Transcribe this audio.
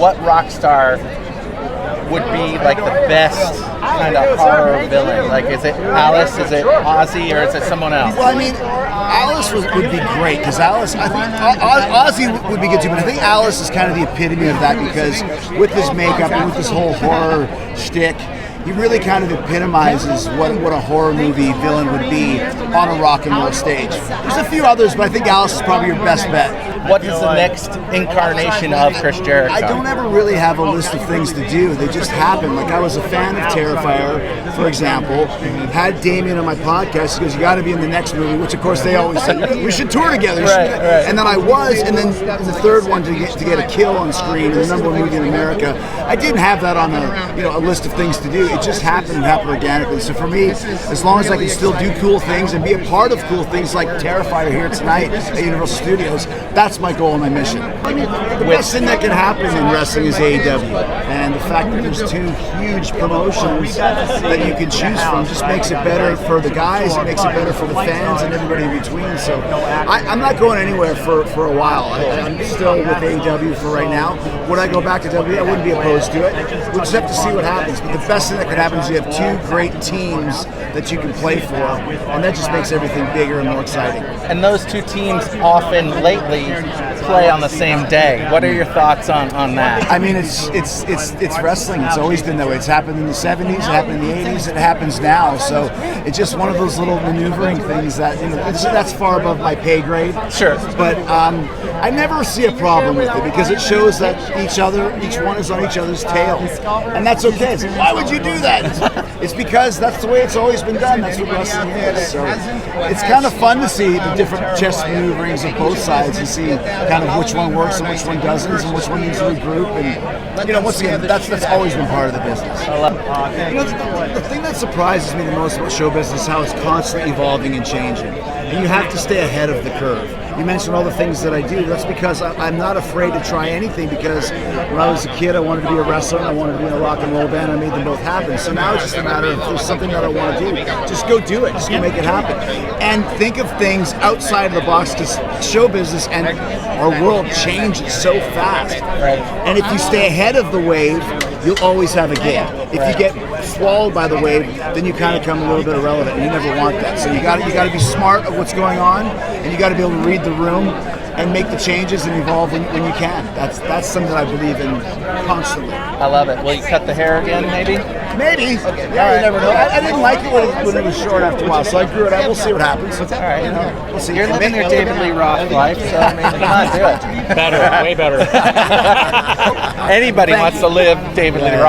what rock star would be like the best kind of horror villain? Like, is it Alice, is it Ozzy, or is it someone else? Well, I mean, Alice would be great, because Alice, I think, Ozzy would be good too, but I think Alice is kind of the epitome of that, because with his makeup and with this whole horror shtick, he really kind of epitomizes what a horror movie villain would be on a rock and roll stage. There's a few others, but I think Alice is probably your best bet. What is the next incarnation of Chris Jericho? I don't ever really have a list of things to do. They just happen. Like, I was a fan of Terrifier, for example. Had Damien on my podcast. He goes, "You got to be in the next movie," which of course they always say, "We should tour together." Right. And then I was, and then the third one to get a kill on screen, the number one movie in America. I didn't have that on a list of things to do. It just happened and happened organically. So for me, as long as I can still do cool things and be a part of cool things like Terrifier here tonight at Universal Studios, that's my goal and my mission. I mean, the best thing that can happen in wrestling is AEW, and the fact that there's two huge promotions that you can choose from just makes it better for the guys, it makes it better for the fans and everybody in between. So I'm not going anywhere for a while. I'm still with AEW for right now. Would I go back to WWE? I wouldn't be opposed to it. We'll just have to see what happens. But the best thing that could happen is you have two great teams that you can play for, and that just makes everything bigger and more exciting. And those two teams often lately play on the same day. What are your thoughts on that? I mean, it's wrestling. It's always been that way. It's happened in the 70s, it happened in the 80s, it happens now. So it's just one of those little maneuvering things that, that's far above my pay grade. Sure. But I never see a problem with it, because it shows that each one is on each other's tail. And that's okay. It's like, why would you do that? It's because that's the way it's always been done. That's what wrestling is. So it's kind of fun to see the different chess maneuverings of both sides and see kind of which one works and which one doesn't, and which one needs to regroup. And once again, that's always been part of the business. The thing that surprises me the most about show business is how it's constantly evolving and changing, and you have to stay ahead of the curve. You mentioned all the things that I do. That's because I'm not afraid to try anything, because when I was a kid, I wanted to be a wrestler and I wanted to be in a rock and roll band. I made them both happen. So now it's just a matter of, if there's something that I want to do, just go do it. Just go make it happen. And think of things outside of the box, because show business and our world changes so fast. Right. And if you stay ahead of the wave, you'll always have a gig. If you get swallowed by the wave, then you kind of become a little bit irrelevant, and you never want that. So you got to be smart of what's going on, and you got to be able to read the room and make the changes and evolve when you can. That's something that I believe in constantly. I love it. Will you cut the hair again, maybe? Maybe. Okay. Yeah, you never know. I didn't like it when it was short after a while, so I grew it out. We'll see what happens. All right. We'll see. You're living your David Lee Roth life, so I mean, come on, do it. Better, way better. Anybody wants to live David Lee Roth.